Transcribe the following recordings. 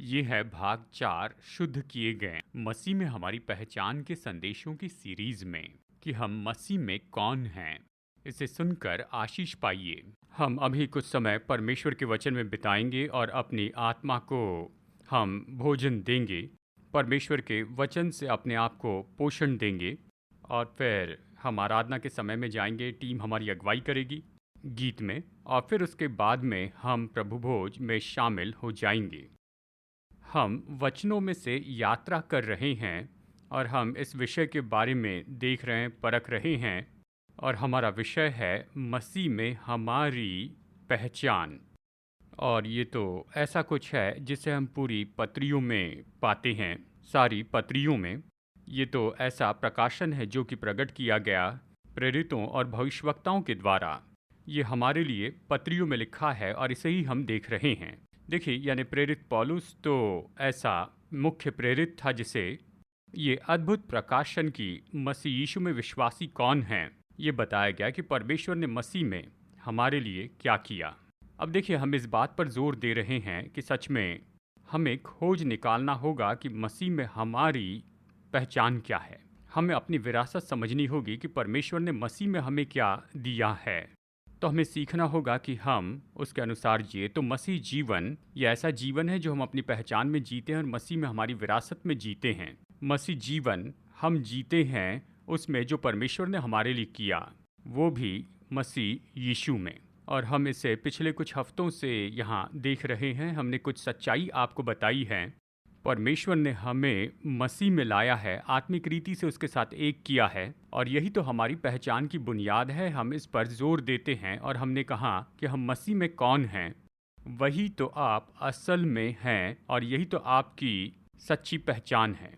ये है भाग 4 शुद्ध किए गए मसीह में हमारी पहचान के संदेशों की सीरीज में कि हम मसीह में कौन हैं। इसे सुनकर आशीष पाइए। हम अभी कुछ समय परमेश्वर के वचन में बिताएंगे और अपनी आत्मा को हम भोजन देंगे। परमेश्वर के वचन से अपने आप को पोषण देंगे और फिर हम आराधना के समय में जाएंगे। टीम हमारी अगुवाई करेगी गीत में और फिर उसके बाद में हम प्रभु भोज में शामिल हो जाएंगे। हम वचनों में से यात्रा कर रहे हैं और हम इस विषय के बारे में देख रहे हैं, परख रहे हैं और हमारा विषय है मसीह में हमारी पहचान। और ये तो ऐसा कुछ है जिसे हम पूरी पत्रियों में पाते हैं, सारी पत्रियों में। ये तो ऐसा प्रकाशन है जो कि प्रकट किया गया प्रेरितों और भविष्यवक्ताओं के द्वारा। ये हमारे लिए पत्रियों में लिखा है और इसे ही हम देख रहे हैं। देखिए, यानी प्रेरित पौलुस तो ऐसा मुख्य प्रेरित था जिसे ये अद्भुत प्रकाशन की मसीह यीशु में विश्वासी कौन हैं ये बताया गया कि परमेश्वर ने मसीह में हमारे लिए क्या किया। अब देखिए, हम इस बात पर जोर दे रहे हैं कि सच में हमें खोज निकालना होगा कि मसीह में हमारी पहचान क्या है। हमें अपनी विरासत समझनी होगी कि परमेश्वर ने मसीह में हमें क्या दिया है। तो हमें सीखना होगा कि हम उसके अनुसार जिए। तो मसीह जीवन ये ऐसा जीवन है जो हम अपनी पहचान में जीते हैं और मसीह में हमारी विरासत में जीते हैं। मसीह जीवन हम जीते हैं उसमें जो परमेश्वर ने हमारे लिए किया, वो भी मसीह यीशु में। और हम इसे पिछले कुछ हफ्तों से यहाँ देख रहे हैं। हमने कुछ सच्चाई आपको बताई है। परमेश्वर ने हमें मसीह में लाया है, आत्मिक रीति से उसके साथ एक किया है और यही तो हमारी पहचान की बुनियाद है। हम इस पर जोर देते हैं और हमने कहा कि हम मसीह में कौन हैं, वही तो आप असल में हैं और यही तो आपकी सच्ची पहचान है।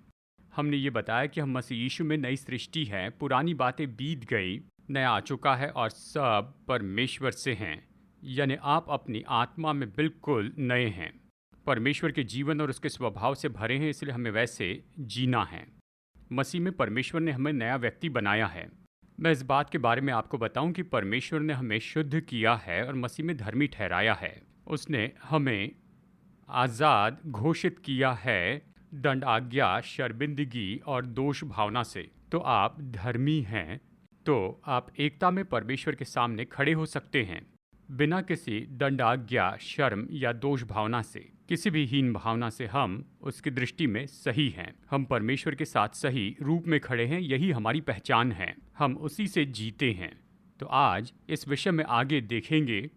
हमने ये बताया कि हम मसीह यीशु में नई सृष्टि हैं, पुरानी बातें बीत गई, नया आ चुका है और सब परमेश्वर से हैं। यानी आप अपनी आत्मा में बिल्कुल नए हैं, परमेश्वर के जीवन और उसके स्वभाव से भरे हैं, इसलिए हमें वैसे जीना है। मसीह में परमेश्वर ने हमें नया व्यक्ति बनाया है। मैं इस बात के बारे में आपको बताऊं कि परमेश्वर ने हमें शुद्ध किया है और मसीह में धर्मी ठहराया है। उसने हमें आज़ाद घोषित किया है दंड, आज्ञा, शर्मिंदगी और दोष भावना से। तो आप धर्मी हैं, तो आप एकता में परमेश्वर के सामने खड़े हो सकते हैं बिना किसी दंड, आज्ञा, शर्म या दोष भावना से। किसी भी हीन भावना से हम उसकी दृष्टि में सही हैं। हम परमेश्वर के साथ सही रूप में खड़े हैं, यही हमारी पहचान है। हम उसी से जीते हैं। तो आज इस विषय में आगे देखेंगे।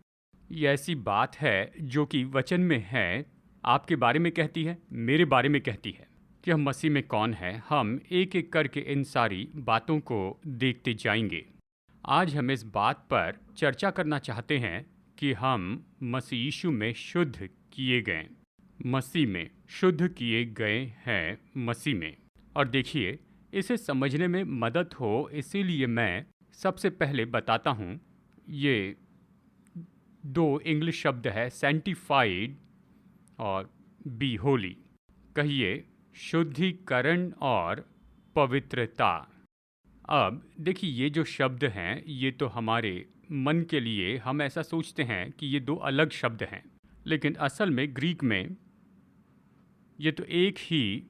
ये ऐसी बात है जो कि वचन में है, आपके बारे में कहती है, मेरे बारे में कहती है कि हम मसीह में कौन है। हम एक एक करके इन सारी बातों को देखते जाएंगे। आज हम इस बात पर चर्चा करना चाहते हैं कि हम मसीह यीशु में शुद्ध किए गए, मसीह में शुद्ध किए गए हैं, मसीह में। और देखिए, इसे समझने में मदद हो इसीलिए मैं सबसे पहले बताता हूँ। ये दो इंग्लिश शब्द है, सैंटिफाइड और बी होली। कहिए शुद्धिकरण और पवित्रता। अब देखिए, ये जो शब्द हैं ये तो हमारे मन के लिए हम ऐसा सोचते हैं कि ये दो अलग शब्द हैं, लेकिन असल में ग्रीक में ये तो एक ही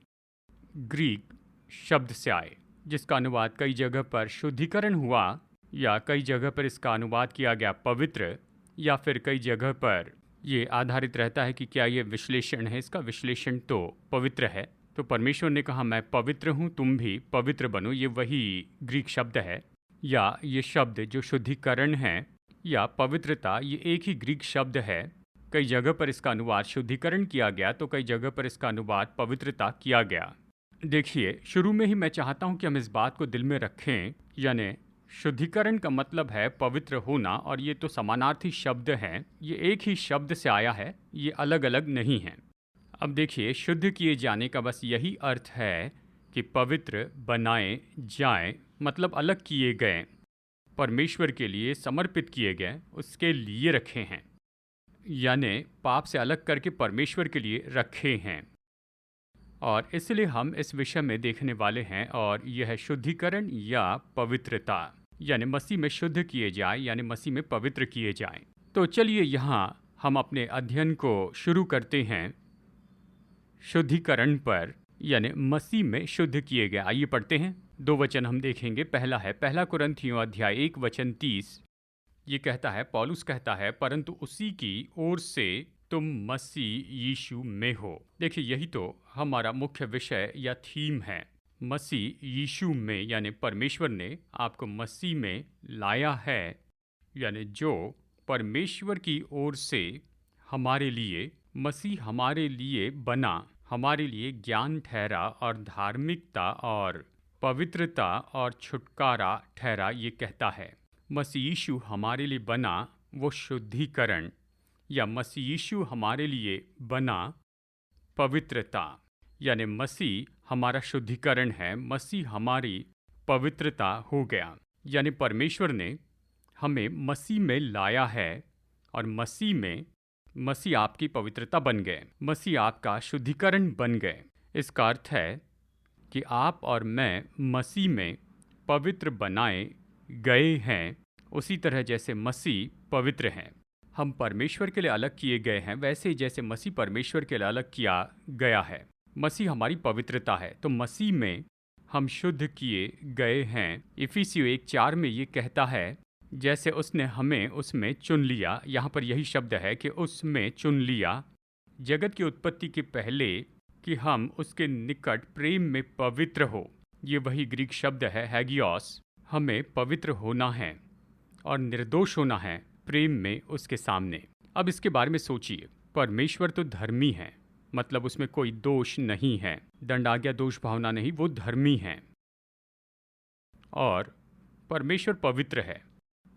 ग्रीक शब्द से आए, जिसका अनुवाद कई जगह पर शुद्धिकरण हुआ या कई जगह पर इसका अनुवाद किया गया पवित्र, या फिर कई जगह पर ये आधारित रहता है कि क्या ये विश्लेषण है। इसका विश्लेषण तो पवित्र है। तो परमेश्वर ने कहा मैं पवित्र हूँ, तुम भी पवित्र बनो। ये वही ग्रीक शब्द है। या ये शब्द जो शुद्धिकरण है या पवित्रता, ये एक ही ग्रीक शब्द है। कई जगह पर इसका अनुवाद शुद्धिकरण किया गया तो कई जगह पर इसका अनुवाद पवित्रता किया गया। देखिए, शुरू में ही मैं चाहता हूँ कि हम इस बात को दिल में रखें, यानी शुद्धिकरण का मतलब है पवित्र होना और ये तो समानार्थी शब्द हैं। ये एक ही शब्द से आया है, ये अलग अलग नहीं हैं। अब देखिए, शुद्ध किए जाने का बस यही अर्थ है कि पवित्र बनाए जाएं, मतलब अलग किए गए, परमेश्वर के लिए समर्पित किए गए, उसके लिए रखे हैं, यानी पाप से अलग करके परमेश्वर के लिए रखे हैं। और इसलिए हम इस विषय में देखने वाले हैं और यह है शुद्धिकरण या पवित्रता, यानी मसीह में शुद्ध किए जाए, यानी मसीह में पवित्र किए जाएं। तो चलिए यहाँ हम अपने अध्ययन को शुरू करते हैं। शुद्धिकरण पर यानी मसीह में शुद्ध किए गए। आइए पढ़ते हैं। 2 वचन हम देखेंगे। पहला है पहला कुरिन्थियों अध्याय 1 वचन 30। ये कहता है, पौलुस कहता है, परंतु उसी की ओर से तुम मसीह यीशु में हो। देखिए, यही तो हमारा मुख्य विषय या थीम है। मसीह यीशु में यानी परमेश्वर ने आपको मसीह में लाया है, यानी जो परमेश्वर की ओर से हमारे लिए मसीह हमारे लिए बना, हमारे लिए ज्ञान ठहरा और धार्मिकता और पवित्रता और छुटकारा ठहरा। ये कहता है मसीह यीशु हमारे लिए बना वो शुद्धिकरण, या मसीह यीशु हमारे लिए बना पवित्रता, यानी मसीह हमारा शुद्धिकरण है, मसीह हमारी पवित्रता हो गया। यानी परमेश्वर ने हमें मसीह में लाया है और मसीह आपकी पवित्रता बन गए, मसीह आपका शुद्धिकरण बन गए। इसका अर्थ है कि आप और मैं मसीह में पवित्र बनाए गए हैं, उसी तरह जैसे मसीह पवित्र हैं। हम परमेश्वर के लिए अलग किए गए हैं, वैसे ही जैसे मसीह परमेश्वर के लिए अलग किया गया है। मसीह हमारी पवित्रता है, तो मसीह में हम शुद्ध किए गए हैं। इफिसियों 1:4 में ये कहता है, जैसे उसने हमें उसमें चुन लिया। यहाँ पर यही शब्द है कि उसमें चुन लिया जगत की उत्पत्ति के पहले, कि हम उसके निकट प्रेम में पवित्र हो। ये वही ग्रीक शब्द है हैगियोस। हमें पवित्र होना है और निर्दोष होना है प्रेम में उसके सामने। अब इसके बारे में सोचिए। परमेश्वर तो धर्मी है, मतलब उसमें कोई दोष नहीं है, दंडाज्ञा दोष भावना नहीं, वो धर्मी है। और परमेश्वर पवित्र है,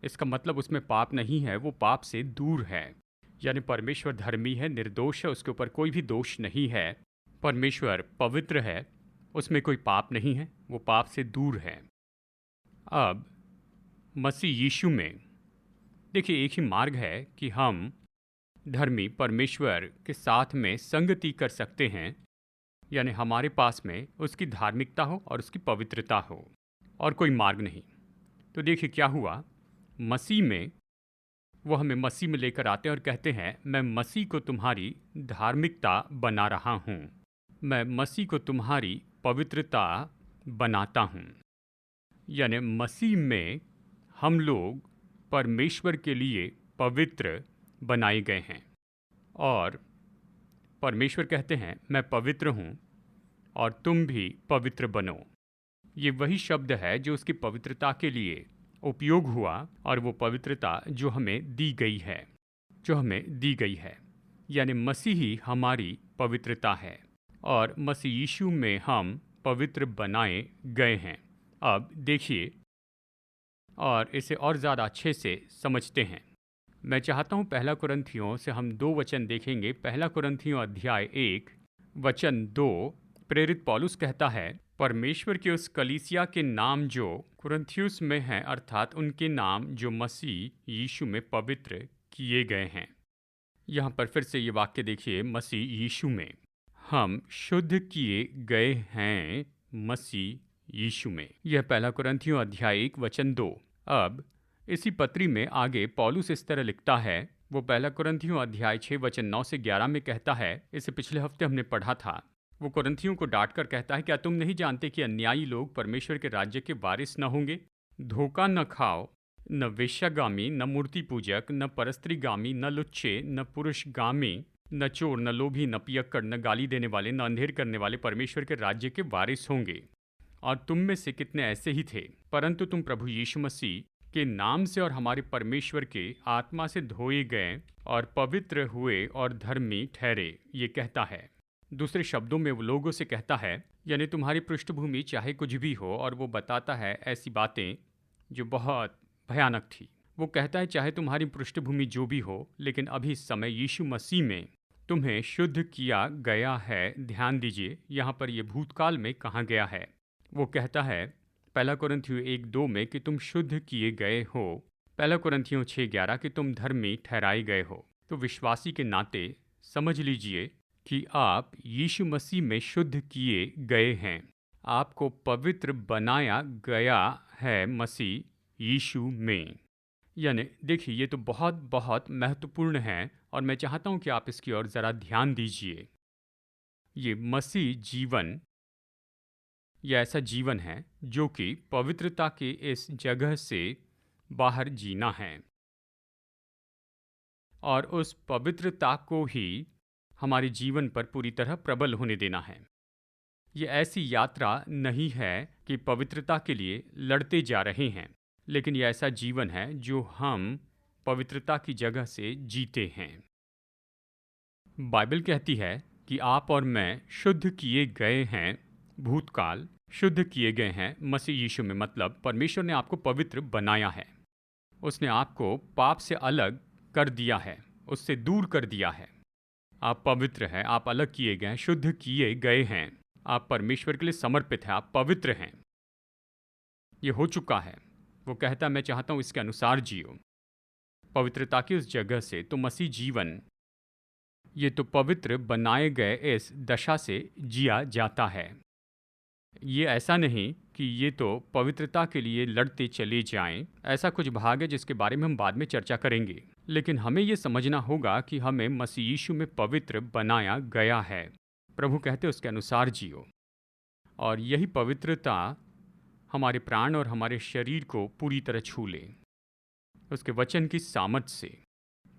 इसका मतलब उसमें पाप नहीं है, वो पाप से दूर है। यानी परमेश्वर धर्मी है, निर्दोष है, उसके ऊपर कोई भी दोष नहीं है। परमेश्वर पवित्र है, उसमें कोई पाप नहीं है, वो पाप से दूर है। अब मसीह यीशु में देखिए, एक ही मार्ग है कि हम धर्मी परमेश्वर के साथ में संगति कर सकते हैं, यानी हमारे पास में उसकी धार्मिकता हो और उसकी पवित्रता हो, और कोई मार्ग नहीं। तो देखिए क्या हुआ, मसीह में वो हमें मसीह में लेकर आते हैं और कहते हैं, मैं मसीह को तुम्हारी धार्मिकता बना रहा हूँ, मैं मसीह को तुम्हारी पवित्रता बनाता हूँ। यानी मसीह में हम लोग परमेश्वर के लिए पवित्र बनाए गए हैं, और परमेश्वर कहते हैं, मैं पवित्र हूँ और तुम भी पवित्र बनो। ये वही शब्द है जो उसकी पवित्रता के लिए उपयोग हुआ, और वो पवित्रता जो हमें दी गई है, यानी मसीह ही हमारी पवित्रता है, और मसीह यीशु में हम पवित्र बनाए गए हैं। अब देखिए, और इसे और ज़्यादा अच्छे से समझते हैं। मैं चाहता हूँ पहला कुरिन्थियों से हम 2 वचन देखेंगे। पहला कुरिन्थियों अध्याय 1 वचन 2, प्रेरित पौलुस कहता है, परमेश्वर के उस कलीसिया के नाम जो कुरिन्थियुस में हैं, अर्थात उनके नाम जो मसीह यीशु में पवित्र किए गए हैं। यहाँ पर फिर से ये वाक्य देखिए, मसीह यीशु में हम शुद्ध किए गए हैं, मसीह यीशु में। यह पहला कुरिन्थियों अध्याय 1 वचन 2। अब इसी पत्री में आगे पौलुस इस तरह लिखता है, वो पहला कुरिन्थियों अध्याय 6 वचन 9 से 11 में कहता है, इसे पिछले हफ्ते हमने पढ़ा था। वो कुरिन्थियों को डांट कर कहता है, क्या तुम नहीं जानते कि अन्यायी लोग परमेश्वर के राज्य के वारिस न होंगे? धोखा न खाओ, न वेश्यागामी, न मूर्ति पूजक, न परस्त्रीगामी, न लुच्चे, न पुरुषगामी, न चोर, न लोभी, न पियक्कड़, न गाली देने वाले, न अंधेर करने वाले परमेश्वर के राज्य के वारिस होंगे। और तुम में से कितने ऐसे ही थे, परंतु तुम प्रभु यीशु मसीह के नाम से और हमारे परमेश्वर के आत्मा से धोए गए और पवित्र हुए और धर्मी ठहरे। ये कहता है, दूसरे शब्दों में वो लोगों से कहता है, यानी तुम्हारी पृष्ठभूमि चाहे कुछ भी हो, और वो बताता है ऐसी बातें जो बहुत भयानक थी। वो कहता है, चाहे तुम्हारी पृष्ठभूमि जो भी हो, लेकिन अभी इस समय यीशु मसीह में तुम्हें शुद्ध किया गया है। ध्यान दीजिए, यहाँ पर यह भूतकाल में कहा गया है। वो कहता है पहला कुरिन्थियों 1:2 में कि तुम शुद्ध किए गए हो, पहला कुरिन्थियों 6:11 कि तुम धर्मी ठहराए गए हो। तो विश्वासी के नाते समझ लीजिए कि आप यीशु मसीह में शुद्ध किए गए हैं, आपको पवित्र बनाया गया है मसीह यीशु में। यानी देखिए, ये तो बहुत बहुत महत्वपूर्ण है, और मैं चाहता हूँ कि आप इसकी ओर ज़रा ध्यान दीजिए। ये मसीह जीवन या ऐसा जीवन है जो कि पवित्रता के इस जगह से बाहर जीना है और उस पवित्रता को ही हमारे जीवन पर पूरी तरह प्रबल होने देना है। ये ऐसी यात्रा नहीं है कि पवित्रता के लिए लड़ते जा रहे हैं, लेकिन ये ऐसा जीवन है जो हम पवित्रता की जगह से जीते हैं। बाइबल कहती है कि आप और मैं शुद्ध किए गए हैं, भूतकाल शुद्ध किए गए हैं मसीह यीशु में। मतलब परमेश्वर ने आपको पवित्र बनाया है, उसने आपको पाप से अलग कर दिया है, उससे दूर कर दिया है। आप पवित्र हैं, आप अलग किए गए हैं, शुद्ध किए गए हैं, आप परमेश्वर के लिए समर्पित हैं, आप पवित्र हैं। ये हो चुका है। वो कहता मैं चाहता हूँ इसके अनुसार जियो, पवित्रता की उस जगह से। तो मसीह जीवन ये तो पवित्र बनाए गए इस दशा से जिया जाता है। ये ऐसा नहीं कि ये तो पवित्रता के लिए लड़ते चले जाएं। ऐसा कुछ भाग है जिसके बारे में हम बाद में चर्चा करेंगे, लेकिन हमें ये समझना होगा कि हमें मसीह यीशु में पवित्र बनाया गया है। प्रभु कहते उसके अनुसार जियो, और यही पवित्रता हमारे प्राण और हमारे शरीर को पूरी तरह छू ले उसके वचन की सामर्थ से।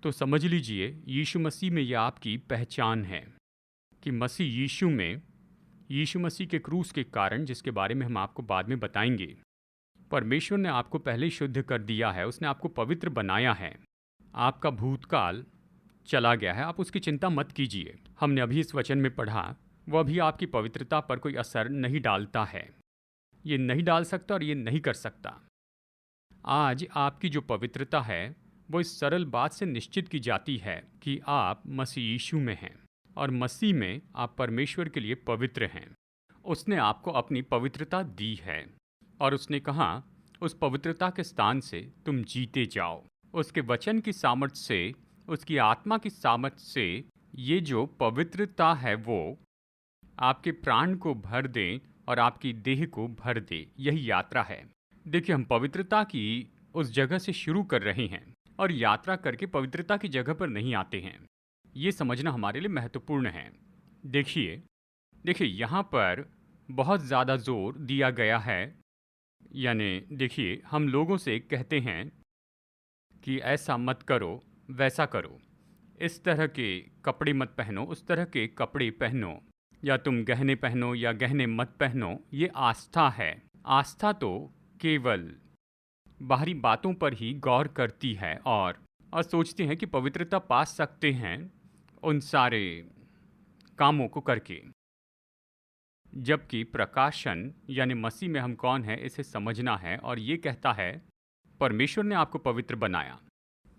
तो समझ लीजिए यीशु मसीह में यह आपकी पहचान है कि मसीह यीशु में, यीशु मसीह के क्रूस के कारण, जिसके बारे में हम आपको बाद में बताएंगे, परमेश्वर ने आपको पहले ही शुद्ध कर दिया है, उसने आपको पवित्र बनाया है। आपका भूतकाल चला गया है, आप उसकी चिंता मत कीजिए। हमने अभी इस वचन में पढ़ा, वह भी आपकी पवित्रता पर कोई असर नहीं डालता है। ये नहीं डाल सकता और ये नहीं कर सकता। आज आपकी जो पवित्रता है वो इस सरल बात से निश्चित की जाती है कि आप मसीह यीशु में हैं और मसीह में आप परमेश्वर के लिए पवित्र हैं। उसने आपको अपनी पवित्रता दी है और उसने कहा उस पवित्रता के स्थान से तुम जीते जाओ। उसके वचन की सामर्थ से, उसकी आत्मा की सामर्थ से ये जो पवित्रता है वो आपके प्राण को भर दे और आपकी देह को भर दे। यही यात्रा है। देखिए, हम पवित्रता की उस जगह से शुरू कर रहे हैं और यात्रा करके पवित्रता की जगह पर नहीं आते हैं। ये समझना हमारे लिए महत्वपूर्ण है। देखिए यहाँ पर बहुत ज़्यादा जोर दिया गया है। यानी देखिए, हम लोगों से कहते हैं कि ऐसा मत करो, वैसा करो, इस तरह के कपड़े मत पहनो, उस तरह के कपड़े पहनो, या तुम गहने पहनो या गहने मत पहनो। ये आस्था है। आस्था तो केवल बाहरी बातों पर ही गौर करती है और सोचते हैं कि पवित्रता पा सकते हैं उन सारे कामों को करके। जबकि प्रकाशन यानी मसीह में हम कौन हैं इसे समझना है। और ये कहता है परमेश्वर ने आपको पवित्र बनाया।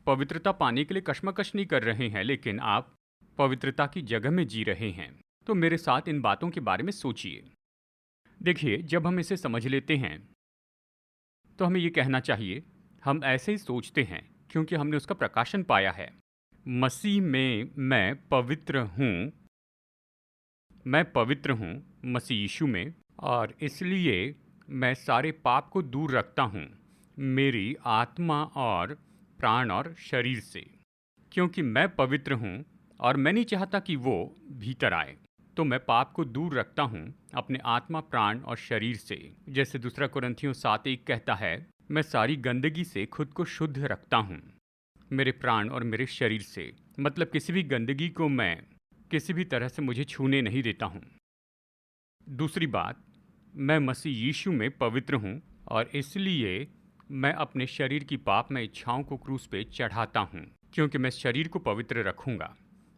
पवित्रता पाने के लिए कशमकश नहीं कर रहे हैं, लेकिन आप पवित्रता की जगह में जी रहे हैं। तो मेरे साथ इन बातों के बारे में सोचिए। देखिए, जब हम इसे समझ लेते हैं तो हमें ये कहना चाहिए हम ऐसे ही सोचते हैं क्योंकि हमने उसका प्रकाशन पाया है। मसीह में मैं पवित्र हूँ, मैं पवित्र हूँ मसीह यीशु में, और इसलिए मैं सारे पाप को दूर रखता हूँ मेरी आत्मा और प्राण और शरीर से, क्योंकि मैं पवित्र हूँ और मैं नहीं चाहता कि वो भीतर आए। तो मैं पाप को दूर रखता हूँ अपने आत्मा, प्राण और शरीर से। जैसे दूसरा कुरिन्थियों 7:1 कहता है, मैं सारी गंदगी से खुद को शुद्ध रखता हूँ मेरे प्राण और मेरे शरीर से। मतलब किसी भी गंदगी को मैं किसी भी तरह से मुझे छूने नहीं देता हूँ। दूसरी बात, मैं मसीह यीशु में पवित्र हूँ और इसलिए मैं अपने शरीर की पापमय इच्छाओं को क्रूस पे चढ़ाता हूँ, क्योंकि मैं शरीर को पवित्र रखूँगा।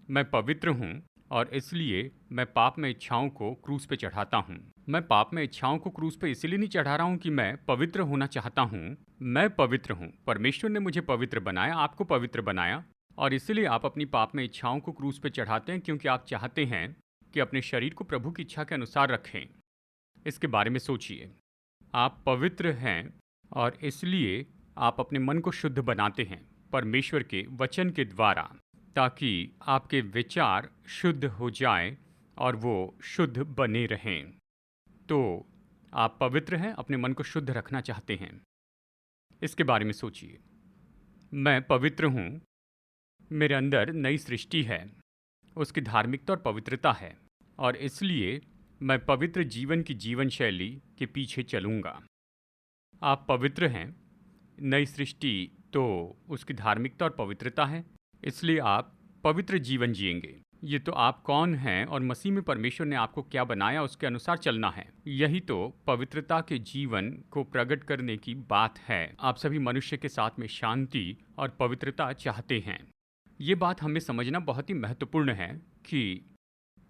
मैं पवित्र हूँ और इसलिए मैं पाप में इच्छाओं को क्रूस पे चढ़ाता हूँ। मैं पाप में इच्छाओं को क्रूस पे इसलिए नहीं चढ़ा रहा हूँ कि मैं पवित्र होना चाहता हूँ। मैं पवित्र हूँ, परमेश्वर ने मुझे पवित्र बनाया, आपको पवित्र बनाया, और इसलिए आप अपनी पाप में इच्छाओं को क्रूस पे चढ़ाते हैं क्योंकि आप चाहते हैं कि अपने शरीर को प्रभु की इच्छा के अनुसार रखें। इसके बारे में सोचिए। आप पवित्र हैं और इसलिए आप अपने मन को शुद्ध बनाते हैं परमेश्वर के वचन के द्वारा, ताकि आपके विचार शुद्ध हो जाएं और वो शुद्ध बने रहें। तो आप पवित्र हैं, अपने मन को शुद्ध रखना चाहते हैं। इसके बारे में सोचिए। मैं पवित्र हूँ, मेरे अंदर नई सृष्टि है, उसकी धार्मिकता और पवित्रता है। और इसलिए मैं पवित्र जीवन की जीवन शैली के पीछे चलूँगा। आप पवित्र हैं। नई सृष्टि तो उसकी धार्मिकता और पवित्रता है, इसलिए आप पवित्र जीवन जिएंगे। ये तो आप कौन हैं और मसीह में परमेश्वर ने आपको क्या बनाया उसके अनुसार चलना है। यही तो पवित्रता के जीवन को प्रकट करने की बात है। आप सभी मनुष्य के साथ में शांति और पवित्रता चाहते हैं। ये बात हमें समझना बहुत ही महत्वपूर्ण है कि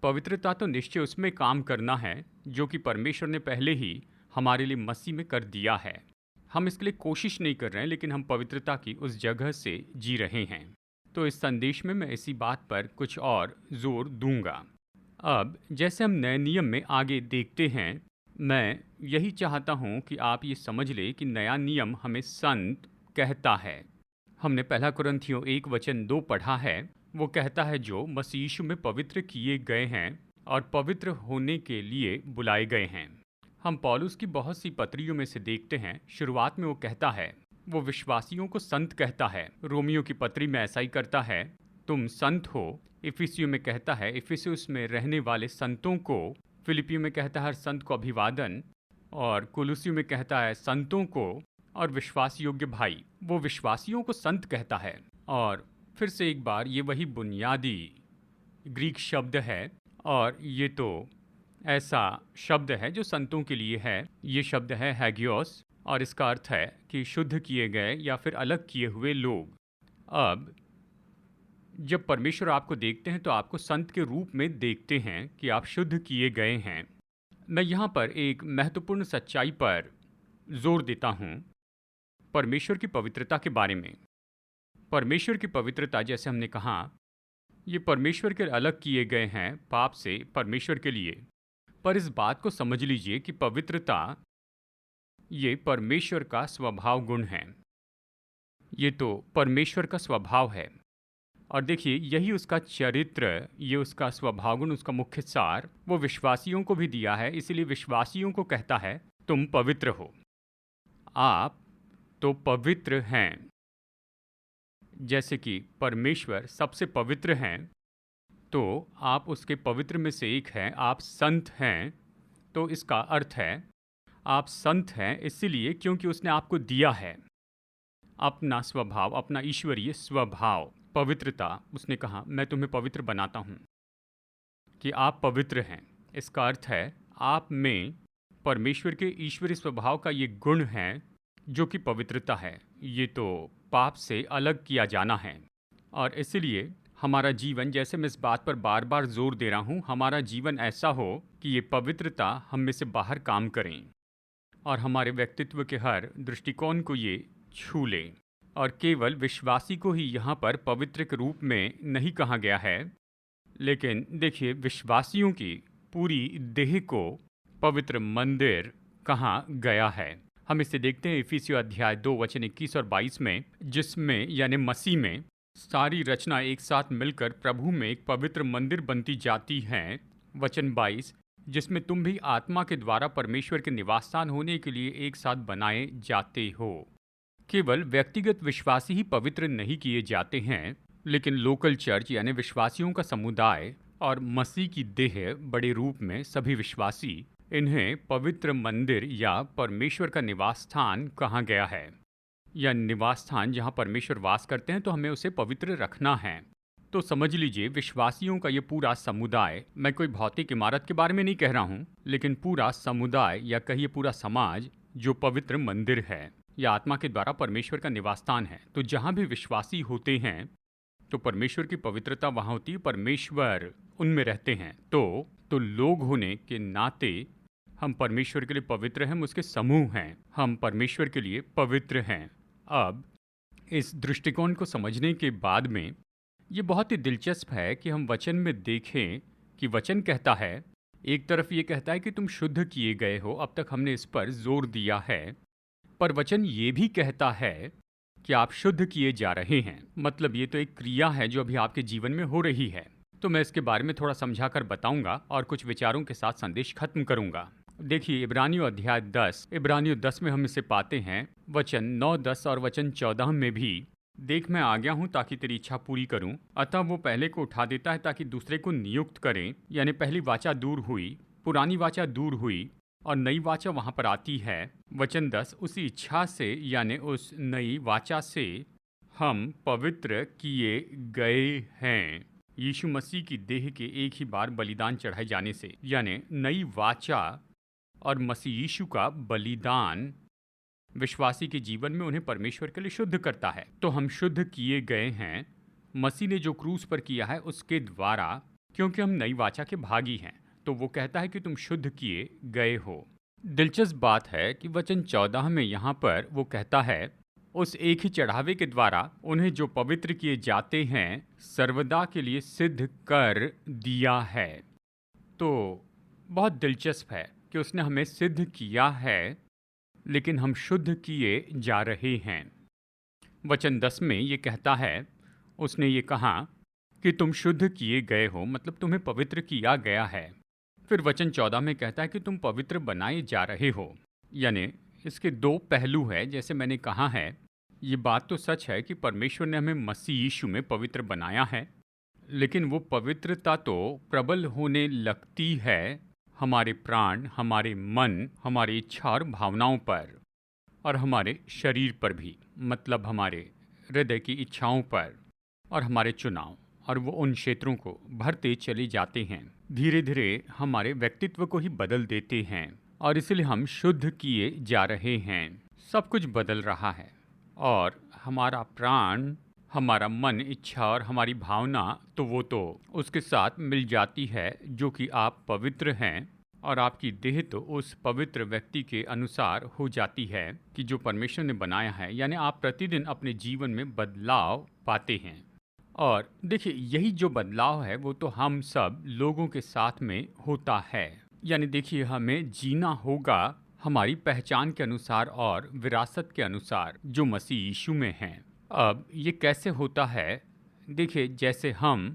पवित्रता तो निश्चय उसमें काम करना है जो कि परमेश्वर ने पहले ही हमारे लिए मसीह में कर दिया है। हम इसके लिए कोशिश नहीं कर रहे हैं, लेकिन हम पवित्रता की उस जगह से जी रहे हैं। तो इस संदेश में मैं इसी बात पर कुछ और जोर दूंगा। अब जैसे हम नए नियम में आगे देखते हैं, मैं यही चाहता हूं कि आप ये समझ लें कि नया नियम हमें संत कहता है। हमने पहला कुरिन्थियों 1:2 पढ़ा है। वो कहता है जो मसीह यीशु में पवित्र किए गए हैं और पवित्र होने के लिए बुलाए गए हैं। हम पौलुस की बहुत सी पत्रियों में से देखते हैं। शुरुआत में वो कहता है, वो विश्वासियों को संत कहता है। रोमियो की पत्री में ऐसा ही करता है, तुम संत हो। इफिसियों में कहता है इफिसियुस में रहने वाले संतों को। फिलिपियों में कहता है हर संत को अभिवादन। और कुलुसियों में कहता है संतों को और विश्वास योग्य भाई। वो विश्वासियों को संत कहता है। और फिर से एक बार, ये वही बुनियादी ग्रीक शब्द है और ये तो ऐसा शब्द है जो संतों के लिए है। ये शब्द है हैगियोस और इसका अर्थ है कि शुद्ध किए गए या फिर अलग किए हुए लोग। अब जब परमेश्वर आपको देखते हैं तो आपको संत के रूप में देखते हैं कि आप शुद्ध किए गए हैं। मैं यहाँ पर एक महत्वपूर्ण सच्चाई पर जोर देता हूँ, परमेश्वर की पवित्रता के बारे में। परमेश्वर की पवित्रता, जैसे हमने कहा, ये परमेश्वर के अलग किए गए हैं पाप से परमेश्वर के लिए। पर इस बात को समझ लीजिए कि पवित्रता ये परमेश्वर का स्वभाव गुण है। ये तो परमेश्वर का स्वभाव है। और देखिए, यही उसका चरित्र, ये उसका स्वभाव गुण, उसका मुख्य सार वो विश्वासियों को भी दिया है। इसीलिए विश्वासियों को कहता है तुम पवित्र हो, आप तो पवित्र हैं। जैसे कि परमेश्वर सबसे पवित्र हैं, तो आप उसके पवित्र में से एक हैं। आप संत हैं, तो इसका अर्थ है आप संत हैं इसलिए क्योंकि उसने आपको दिया है अपना स्वभाव, अपना ईश्वरीय स्वभाव, पवित्रता। उसने कहा मैं तुम्हें पवित्र बनाता हूँ, कि आप पवित्र हैं। इसका अर्थ है आप में परमेश्वर के ईश्वरीय स्वभाव का ये गुण है जो कि पवित्रता है। ये तो पाप से अलग किया जाना है। और इसलिए हमारा जीवन, जैसे मैं इस बात पर बार बार जोर दे रहा हूँ, हमारा जीवन ऐसा हो कि ये पवित्रता हम में से बाहर काम करें और हमारे व्यक्तित्व के हर दृष्टिकोण को ये छू ले। और केवल विश्वासी को ही यहाँ पर पवित्र के रूप में नहीं कहा गया है, लेकिन देखिए विश्वासियों की पूरी देह को पवित्र मंदिर कहा गया है। हम इसे देखते हैं इफिसियों अध्याय 2:21 और 22 में, जिसमें यानी मसीह में सारी रचना एक साथ मिलकर प्रभु में एक पवित्र मंदिर बनती जाती है। वचन 22, जिसमें तुम भी आत्मा के द्वारा परमेश्वर के निवास स्थान होने के लिए एक साथ बनाए जाते हो। केवल व्यक्तिगत विश्वासी ही पवित्र नहीं किए जाते हैं, लेकिन लोकल चर्च यानी विश्वासियों का समुदाय और मसीह की देह बड़े रूप में सभी विश्वासी, इन्हें पवित्र मंदिर या परमेश्वर का निवास स्थान कहा गया है। या निवास स्थान जहाँ परमेश्वर वास करते हैं, तो हमें उसे पवित्र रखना है। तो समझ लीजिए विश्वासियों का ये पूरा समुदाय, मैं कोई भौतिक इमारत के बारे में नहीं कह रहा हूँ, लेकिन पूरा समुदाय या कहिए पूरा समाज जो पवित्र मंदिर है या आत्मा के द्वारा परमेश्वर का निवास स्थान है। तो जहाँ भी विश्वासी होते हैं तो परमेश्वर की पवित्रता वहाँ होती है, परमेश्वर उनमें रहते हैं। तो लोग होने के नाते हम परमेश्वर के लिए पवित्र हैं, हम उसके समूह हैं, हम परमेश्वर के लिए पवित्र हैं। अब इस दृष्टिकोण को समझने के बाद में ये बहुत ही दिलचस्प है कि हम वचन में देखें कि वचन कहता है, एक तरफ ये कहता है कि तुम शुद्ध किए गए हो, अब तक हमने इस पर जोर दिया है, पर वचन ये भी कहता है कि आप शुद्ध किए जा रहे हैं। मतलब ये तो एक क्रिया है जो अभी आपके जीवन में हो रही है। तो मैं इसके बारे में थोड़ा समझाकर बताऊंगा और कुछ विचारों के साथ संदेश खत्म करूंगा। देखिए इब्रानियों अध्याय 10, इब्रानियों 10 में हम इसे पाते हैं। वचन 9, 10 और वचन 14 में भी देख मैं आ गया हूँ ताकि तेरी इच्छा पूरी करूँ। अतः वो पहले को उठा देता है ताकि दूसरे को नियुक्त करें। यानी पहली वाचा दूर हुई, पुरानी वाचा दूर हुई और नई वाचा वहां पर आती है। वचन 10, उसी इच्छा से यानी उस नई वाचा से हम पवित्र किए गए हैं यीशु मसीह की देह के एक ही बार बलिदान चढ़ाए जाने से। यानी नई वाचा और मसीह यीशु का बलिदान विश्वासी के जीवन में उन्हें परमेश्वर के लिए शुद्ध करता है। तो हम शुद्ध किए गए हैं मसीह ने जो क्रूस पर किया है उसके द्वारा, क्योंकि हम नई वाचा के भागी हैं। तो वो कहता है कि तुम शुद्ध किए गए हो। दिलचस्प बात है कि वचन 14 में यहाँ पर वो कहता है उस एक ही चढ़ावे के द्वारा उन्हें जो पवित्र किए जाते हैं सर्वदा के लिए सिद्ध कर दिया है। तो बहुत दिलचस्प है कि उसने हमें सिद्ध किया है, लेकिन हम शुद्ध किए जा रहे हैं। वचन 10 में ये कहता है उसने ये कहा कि तुम शुद्ध किए गए हो, मतलब तुम्हें पवित्र किया गया है। फिर वचन 14 में कहता है कि तुम पवित्र बनाए जा रहे हो। यानी इसके दो पहलू है। जैसे मैंने कहा है, ये बात तो सच है कि परमेश्वर ने हमें मसीह यीशु में पवित्र बनाया है, लेकिन वो पवित्रता तो प्रबल होने लगती है हमारे प्राण, हमारे मन, हमारी इच्छा और भावनाओं पर और हमारे शरीर पर भी, मतलब हमारे हृदय की इच्छाओं पर और हमारे चुनाव, और वो उन क्षेत्रों को भरते चले जाते हैं। धीरे धीरे हमारे व्यक्तित्व को ही बदल देते हैं और इसलिए हम शुद्ध किए जा रहे हैं। सब कुछ बदल रहा है और हमारा प्राण, हमारा मन, इच्छा और हमारी भावना तो वो तो उसके साथ मिल जाती है जो कि आप पवित्र हैं, और आपकी देह तो उस पवित्र व्यक्ति के अनुसार हो जाती है कि जो परमेश्वर ने बनाया है। यानी आप प्रतिदिन अपने जीवन में बदलाव पाते हैं। और देखिए, यही जो बदलाव है वो तो हम सब लोगों के साथ में होता है। यानी देखिए, हमें जीना होगा हमारी पहचान के अनुसार और विरासत के अनुसार जो मसीह यीशु में हैं। अब ये कैसे होता है? देखिए, जैसे हम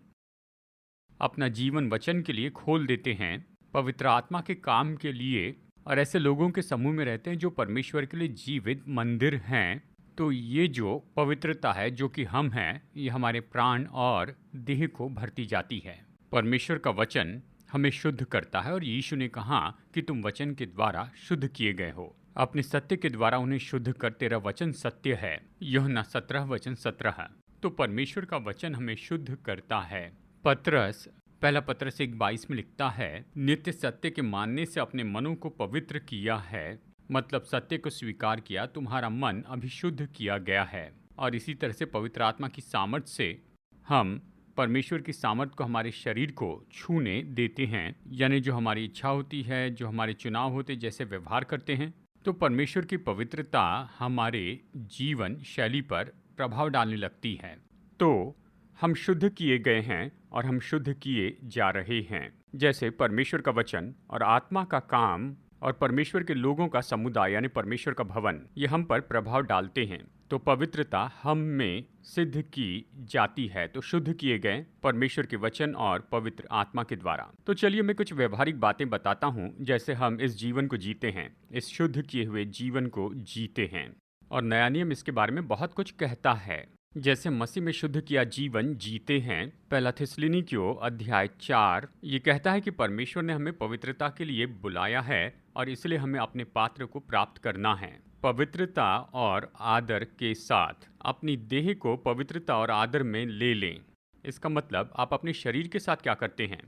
अपना जीवन वचन के लिए खोल देते हैं, पवित्र आत्मा के काम के लिए, और ऐसे लोगों के समूह में रहते हैं जो परमेश्वर के लिए जीवित मंदिर हैं, तो ये जो पवित्रता है जो कि हम हैं, ये हमारे प्राण और देह को भरती जाती है। परमेश्वर का वचन हमें शुद्ध करता है और यीशु ने कहा कि तुम वचन के द्वारा शुद्ध किए गए हो। अपने सत्य के द्वारा उन्हें शुद्ध कर, तेरा वचन सत्य है। यूहन्ना 17 वचन 17। तो परमेश्वर का वचन हमें शुद्ध करता है। पहला पत्रस 1:22 में लिखता है, नित्य सत्य के मानने से अपने मनों को पवित्र किया है, मतलब सत्य को स्वीकार किया, तुम्हारा मन अभी शुद्ध किया गया है। और इसी तरह से पवित्र आत्मा की सामर्थ्य से हम परमेश्वर की सामर्थ्य को हमारे शरीर को छूने देते हैं। यानी जो हमारी इच्छा होती है, जो हमारे चुनाव होते, जैसे व्यवहार करते हैं, तो परमेश्वर की पवित्रता हमारे जीवन शैली पर प्रभाव डालने लगती है। तो हम शुद्ध किए गए हैं और हम शुद्ध किए जा रहे हैं। जैसे परमेश्वर का वचन और आत्मा का काम और परमेश्वर के लोगों का समुदाय यानी परमेश्वर का भवन, ये हम पर प्रभाव डालते हैं। तो पवित्रता हम में सिद्ध की जाती है। तो शुद्ध किए गए परमेश्वर के वचन और पवित्र आत्मा के द्वारा। तो चलिए मैं कुछ व्यवहारिक बातें बताता हूँ, जैसे हम इस जीवन को जीते हैं, इस शुद्ध किए हुए जीवन को जीते हैं। और नया नियम इसके बारे में बहुत कुछ कहता है। जैसे मसीह में शुद्ध किया जीवन जीते हैं। पहला थिस्सलुनीकियों अध्याय 4 ये कहता है कि परमेश्वर ने हमें पवित्रता के लिए बुलाया है और इसलिए हमें अपने पात्र को प्राप्त करना है। पवित्रता और आदर के साथ अपनी देह को पवित्रता और आदर में ले लें। इसका मतलब आप अपने शरीर के साथ क्या करते हैं,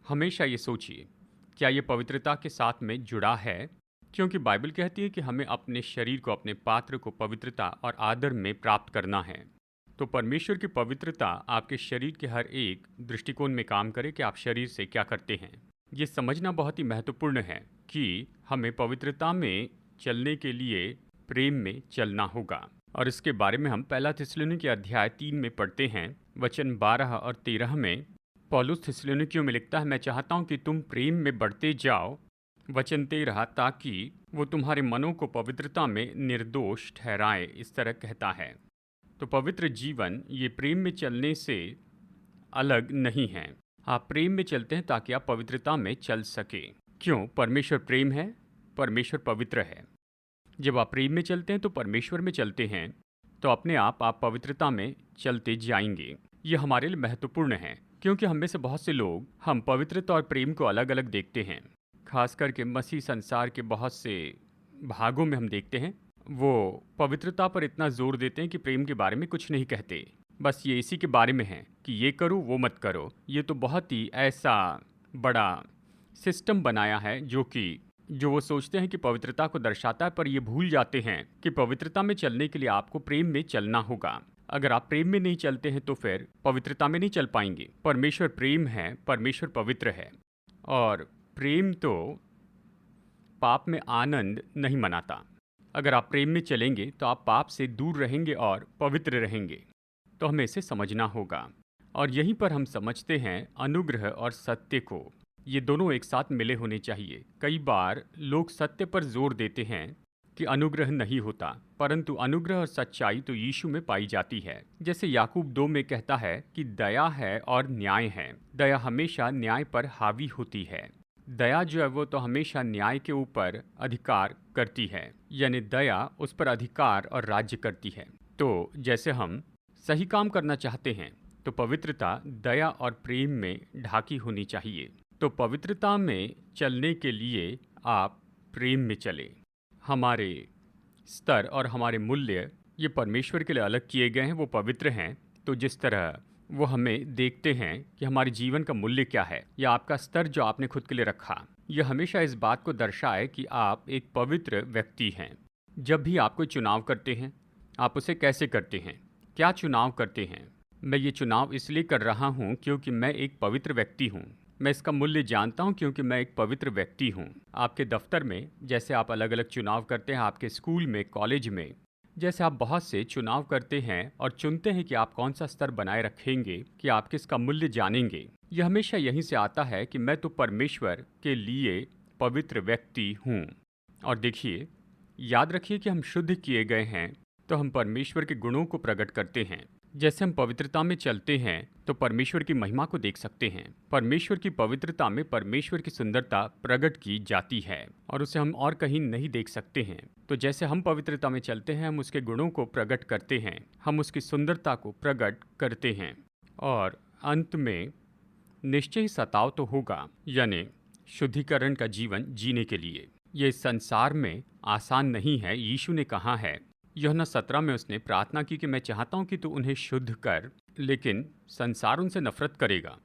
हमेशा ये सोचिए, क्या ये पवित्रता के साथ में जुड़ा है? क्योंकि बाइबल कहती है कि हमें अपने शरीर को, अपने पात्र को पवित्रता और आदर में प्राप्त करना है। तो परमेश्वर की पवित्रता आपके शरीर के हर एक दृष्टिकोण में काम करे कि आप शरीर से क्या करते हैं। ये समझना बहुत ही महत्वपूर्ण है कि हमें पवित्रता में चलने के लिए प्रेम में चलना होगा। और इसके बारे में हम पहला थिस्सलुनीकियों अध्याय 3 में पढ़ते हैं। वचन 12 और 13 में पौलुस थिस्सलुनीकियों में लिखता है, मैं चाहता हूँ कि तुम प्रेम में बढ़ते जाओ। वचन 13, ताकि वो तुम्हारे मनों को पवित्रता में निर्दोष ठहराए। इस तरह कहता है। तो पवित्र जीवन ये प्रेम में चलने से अलग नहीं है। आप प्रेम में चलते हैं ताकि आप पवित्रता में चल सके। क्यों? परमेश्वर प्रेम है, परमेश्वर पवित्र है। जब आप प्रेम में चलते हैं तो परमेश्वर में चलते हैं, तो अपने आप पवित्रता में चलते जाएंगे। ये हमारे लिए महत्वपूर्ण है क्योंकि हम में से बहुत से लोग हम पवित्रता और प्रेम को अलग अलग देखते हैं। खास करके मसीह संसार के बहुत से भागों में हम देखते हैं वो पवित्रता पर इतना जोर देते हैं कि प्रेम के बारे में कुछ नहीं कहते। बस ये इसी के बारे में है कि ये करो वो मत करो। ये तो बहुत ही ऐसा बड़ा सिस्टम बनाया है जो वो सोचते हैं कि पवित्रता को दर्शाता है, पर ये भूल जाते हैं कि पवित्रता में चलने के लिए आपको प्रेम में चलना होगा। अगर आप प्रेम में नहीं चलते हैं तो फिर पवित्रता में नहीं चल पाएंगे। परमेश्वर प्रेम है, परमेश्वर पवित्र है, और प्रेम तो पाप में आनंद नहीं मनाता। अगर आप प्रेम में चलेंगे तो आप पाप से दूर रहेंगे और पवित्र रहेंगे। तो हमें इसे समझना होगा, और यहीं पर हम समझते हैं अनुग्रह और सत्य को। ये दोनों एक साथ मिले होने चाहिए। कई बार लोग सत्य पर जोर देते हैं कि अनुग्रह नहीं होता, परंतु अनुग्रह और सच्चाई तो यीशु में पाई जाती है। जैसे याकूब 2 में कहता है कि दया है और न्याय है। दया हमेशा न्याय पर हावी होती है। दया जो है वो तो हमेशा न्याय के ऊपर अधिकार करती है, यानी दया उस पर अधिकार और राज्य करती है। तो जैसे हम सही काम करना चाहते हैं तो पवित्रता दया और प्रेम में ढाकी होनी चाहिए। तो पवित्रता में चलने के लिए आप प्रेम में चलें। हमारे स्तर और हमारे मूल्य ये परमेश्वर के लिए अलग किए गए हैं, वो पवित्र हैं। तो जिस तरह वो हमें देखते हैं कि हमारे जीवन का मूल्य क्या है, या आपका स्तर जो आपने खुद के लिए रखा, यह हमेशा इस बात को दर्शाए कि आप एक पवित्र व्यक्ति हैं। जब भी आप कोई चुनाव करते हैं, आप उसे कैसे करते हैं, क्या चुनाव करते हैं? मैं ये चुनाव इसलिए कर रहा हूँ क्योंकि मैं एक पवित्र व्यक्ति हूँ। मैं इसका मूल्य जानता हूँ क्योंकि मैं एक पवित्र व्यक्ति हूँ। आपके दफ्तर में जैसे आप अलग अलग चुनाव करते हैं, आपके स्कूल में, कॉलेज में जैसे आप बहुत से चुनाव करते हैं और चुनते हैं कि आप कौन सा स्तर बनाए रखेंगे, कि आप किसका मूल्य जानेंगे, यह हमेशा यहीं से आता है कि मैं तो परमेश्वर के लिए पवित्र व्यक्ति हूँ। और देखिए, याद रखिए कि हम शुद्ध किए गए हैं तो हम परमेश्वर के गुणों को प्रकट करते हैं। जैसे हम पवित्रता में चलते हैं तो परमेश्वर की महिमा को देख सकते हैं। परमेश्वर की पवित्रता में परमेश्वर की सुंदरता प्रकट की जाती है और उसे हम और कहीं नहीं देख सकते हैं। तो जैसे हम पवित्रता में चलते हैं, हम उसके गुणों को प्रकट करते हैं, हम उसकी सुंदरता को प्रकट करते हैं, और अंत में निश्चय ही सताव तो होगा, यानी शुद्धिकरण का जीवन जीने के लिए। ये संसार में आसान नहीं है। यीशु ने कहा है, यूहन्ना 17 में उसने प्रार्थना की कि मैं चाहता हूं कि तू उन्हें शुद्ध कर, लेकिन संसार उनसे नफरत करेगा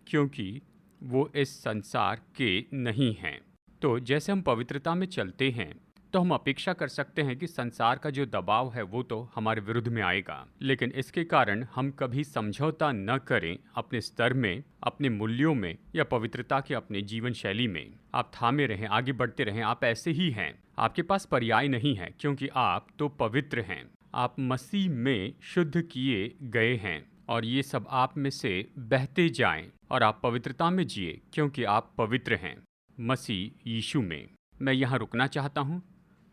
क्योंकि वो इस संसार के नहीं हैं। तो जैसे हम पवित्रता में चलते हैं तो हम अपेक्षा कर सकते हैं कि संसार का जो दबाव है वो तो हमारे विरुद्ध में आएगा, लेकिन इसके कारण हम कभी समझौता न करें अपने स्तर में, अपने मूल्यों में, या पवित्रता के अपने जीवन शैली में। आप थामे रहें, आगे बढ़ते रहें। आप ऐसे ही हैं, आपके पास पर्याय नहीं है क्योंकि आप तो पवित्र हैं। आप मसीह में शुद्ध किए गए हैं और ये सब आप में से बहते जाएं और आप पवित्रता में जिए क्योंकि आप पवित्र हैं मसीह यीशु में। मैं यहाँ रुकना चाहता हूँ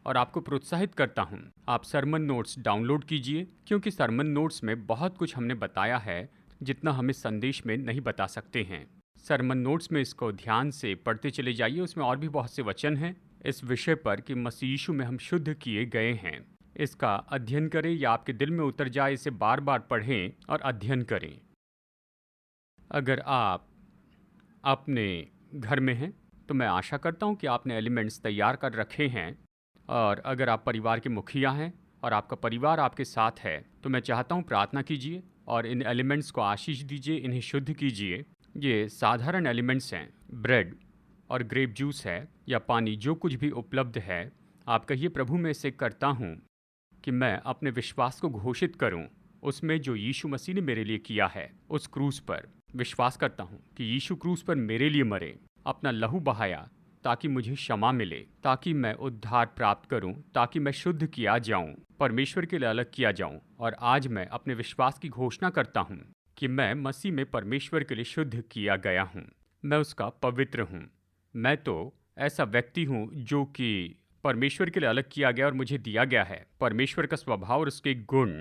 और आपको प्रोत्साहित करता हूँ, आप सरमन नोट्स डाउनलोड कीजिए क्योंकि सरमन नोट्स में बहुत कुछ हमने बताया है जितना हम इस संदेश में नहीं बता सकते हैं। सरमन नोट्स में इसको ध्यान से पढ़ते चले जाइए। उसमें और भी बहुत से वचन हैं इस विषय पर कि मसीह यीशु में हम शुद्ध किए गए हैं। इसका अध्ययन करें या आपके दिल में उतर जाए, इसे बार बार पढ़ें और अध्ययन करें। अगर आप अपने घर में हैं तो मैं आशा करता हूं कि आपने एलिमेंट्स तैयार कर रखे हैं, और अगर आप परिवार के मुखिया हैं और आपका परिवार आपके साथ है तो मैं चाहता हूं प्रार्थना कीजिए और इन एलिमेंट्स को आशीष दीजिए, इन्हें शुद्ध कीजिए। ये साधारण एलिमेंट्स हैं, ब्रेड और ग्रेप जूस है या पानी, जो कुछ भी उपलब्ध है। आप कहिए, प्रभु मैं इसे करता हूँ कि मैं अपने विश्वास को घोषित करूँ उसमें जो यीशु मसीह ने मेरे लिए किया है उस क्रूस पर। विश्वास करता हूँ कि यीशु क्रूस पर मेरे लिए मरे, अपना लहू बहाया ताकि मुझे क्षमा मिले, ताकि मैं उद्धार प्राप्त करूं, ताकि मैं शुद्ध किया जाऊं, परमेश्वर के लिए अलग किया जाऊं। और आज मैं अपने विश्वास की घोषणा करता हूं कि मैं मसीह में परमेश्वर के लिए शुद्ध किया गया हूं, मैं उसका पवित्र हूं। मैं तो ऐसा व्यक्ति हूं जो कि परमेश्वर के लिए अलग किया गया और मुझे दिया गया है परमेश्वर का स्वभाव और उसके गुण,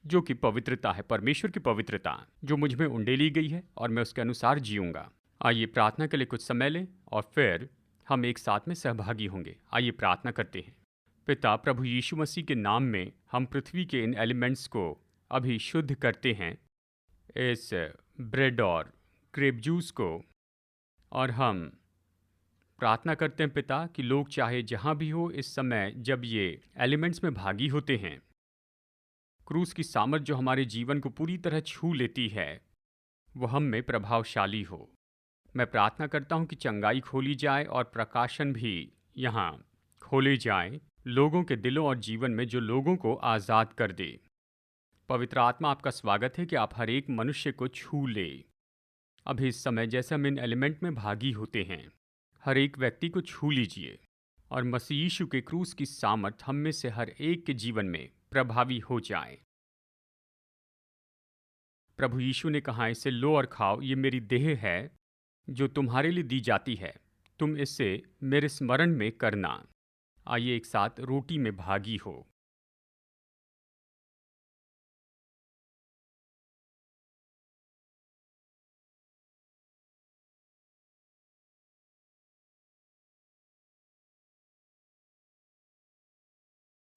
जो कि पवित्रता है, परमेश्वर की पवित्रता जो मुझ में उंडेली गई है और मैं उसके अनुसार जीऊँगा। आइए प्रार्थना के लिए कुछ समय लें और फिर हम एक साथ में सहभागी होंगे। आइए प्रार्थना करते हैं। पिता, प्रभु यीशु मसीह के नाम में हम पृथ्वी के इन एलिमेंट्स को अभी शुद्ध करते हैं, इस ब्रेड और ग्रेप जूस को, और हम प्रार्थना करते हैं पिता कि लोग चाहे जहाँ भी हो इस समय जब ये एलिमेंट्स में भागी होते हैं, क्रूस की सामर्थ जो हमारे जीवन को पूरी तरह छू लेती है वो हम में प्रभावशाली हो। मैं प्रार्थना करता हूँ कि चंगाई खोली जाए और प्रकाशन भी यहाँ खोले जाए लोगों के दिलों और जीवन में, जो लोगों को आज़ाद कर दे। पवित्र आत्मा, आपका स्वागत है कि आप हर एक मनुष्य को छू ले। अभी इस समय जैसे हम इन एलिमेंट में भागी होते हैं, हर एक व्यक्ति को छू लीजिए और मसीह यीशु के क्रूस की सामर्थ हम में से हर एक के जीवन में प्रभावी हो जाए। प्रभु यीशु ने कहा, इसे लो और खाओ, ये मेरी देह है जो तुम्हारे लिए दी जाती है, तुम इससे मेरे स्मरण में करना। आइए एक साथ रोटी में भागी हो।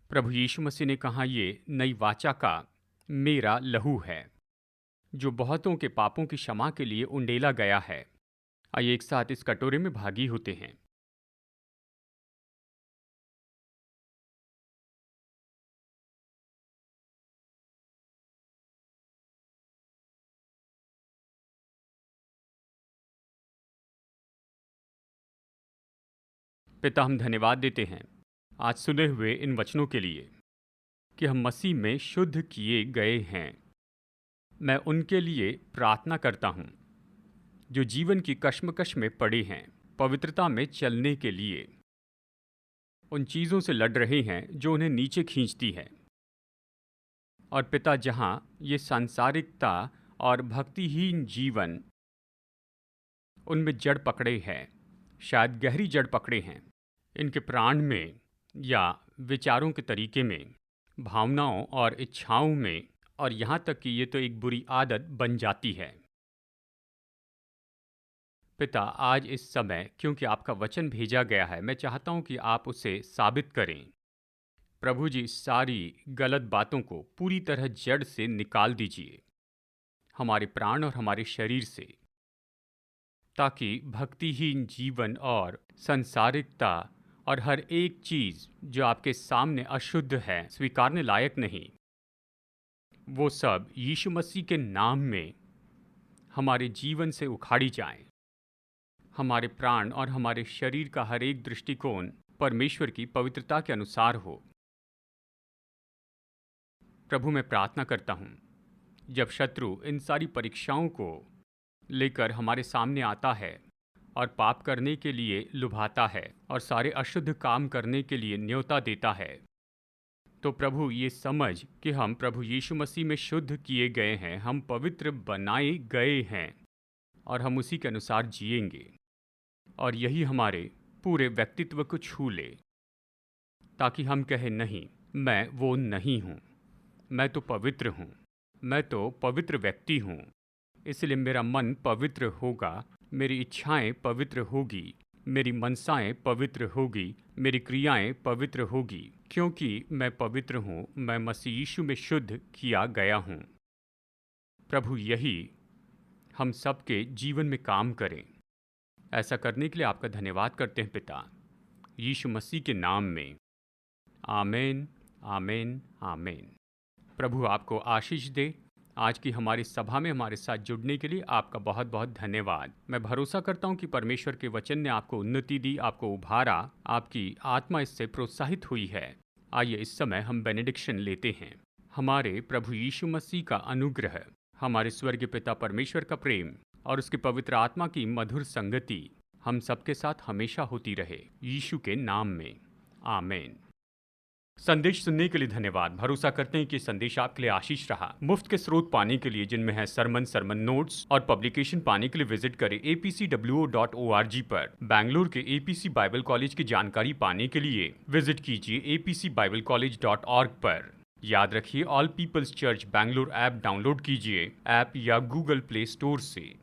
प्रभु यीशु मसीह ने कहा, ये नई वाचा का मेरा लहू है जो बहुतों के पापों की क्षमा के लिए उंडेला गया है। आइए एक साथ इस कटोरे में भागी होते हैं। पिता, हम धन्यवाद देते हैं आज सुने हुए इन वचनों के लिए कि हम मसीह में शुद्ध किए गए हैं। मैं उनके लिए प्रार्थना करता हूँ जो जीवन की कश्मकश में पड़े हैं, पवित्रता में चलने के लिए उन चीज़ों से लड़ रहे हैं जो उन्हें नीचे खींचती है। और पिता, जहाँ ये सांसारिकता और भक्तिहीन जीवन उनमें जड़ पकड़े हैं, शायद गहरी जड़ पकड़े हैं, इनके प्राण में या विचारों के तरीके में, भावनाओं और इच्छाओं में, और यहाँ तक कि ये तो एक बुरी आदत बन जाती है। पिता, आज इस समय क्योंकि आपका वचन भेजा गया है, मैं चाहता हूँ कि आप उसे साबित करें। प्रभु जी, सारी गलत बातों को पूरी तरह जड़ से निकाल दीजिए हमारे प्राण और हमारे शरीर से, ताकि भक्तिहीन जीवन और संसारिकता और हर एक चीज़ जो आपके सामने अशुद्ध है, स्वीकारने लायक नहीं, वो सब यीशु मसीह के नाम में हमारे जीवन से उखाड़ी जाए। हमारे प्राण और हमारे शरीर का हर एक दृष्टिकोण परमेश्वर की पवित्रता के अनुसार हो। प्रभु, मैं प्रार्थना करता हूँ जब शत्रु इन सारी परीक्षाओं को लेकर हमारे सामने आता है और पाप करने के लिए लुभाता है और सारे अशुद्ध काम करने के लिए न्योता देता है, तो प्रभु ये समझ कि हम प्रभु यीशु मसीह में शुद्ध किए गए हैं, हम पवित्र बनाए गए हैं और हम उसी के अनुसार जिएंगे, और यही हमारे पूरे व्यक्तित्व को छू ले, ताकि हम कहें, नहीं, मैं वो नहीं हूँ, मैं तो पवित्र हूँ, मैं तो पवित्र व्यक्ति हूँ। इसलिए मेरा मन पवित्र होगा, मेरी इच्छाएं पवित्र होगी, मेरी मनसाएं पवित्र होगी, मेरी क्रियाएं पवित्र होगी, क्योंकि मैं पवित्र हूँ, मैं मसीह यीशु में शुद्ध किया गया हूँ। प्रभु, यही हम सबके जीवन में काम करें। ऐसा करने के लिए आपका धन्यवाद करते हैं पिता, यीशु मसीह के नाम में। आमीन, आमीन, आमीन। प्रभु आपको आशीष दे। आज की हमारी सभा में हमारे साथ जुड़ने के लिए आपका बहुत बहुत धन्यवाद। मैं भरोसा करता हूं कि परमेश्वर के वचन ने आपको उन्नति दी, आपको उभारा, आपकी आत्मा इससे प्रोत्साहित हुई है। आइए इस समय हम बेनेडिक्शन लेते हैं। हमारे प्रभु यीशु मसीह का अनुग्रह, हमारे स्वर्गीय पिता परमेश्वर का प्रेम और उसके पवित्र आत्मा की मधुर संगति हम सबके साथ हमेशा होती रहे, यीशु के नाम में। आमीन। संदेश सुनने के लिए धन्यवाद। भरोसा करते हैं कि संदेश आपके लिए आशीष रहा। मुफ्त के स्रोत पाने के लिए, जिनमें है सरमन नोट्स और पब्लिकेशन, पाने के लिए विजिट करें apcwo.org पर। बैंगलोर के एपीसी बाइबल कॉलेज की जानकारी पाने के लिए विजिट कीजिए apcbiblecollege.org पर। याद रखिए, all peoples church Bangalore app download कीजिए ऐप या गूगल प्ले स्टोर से।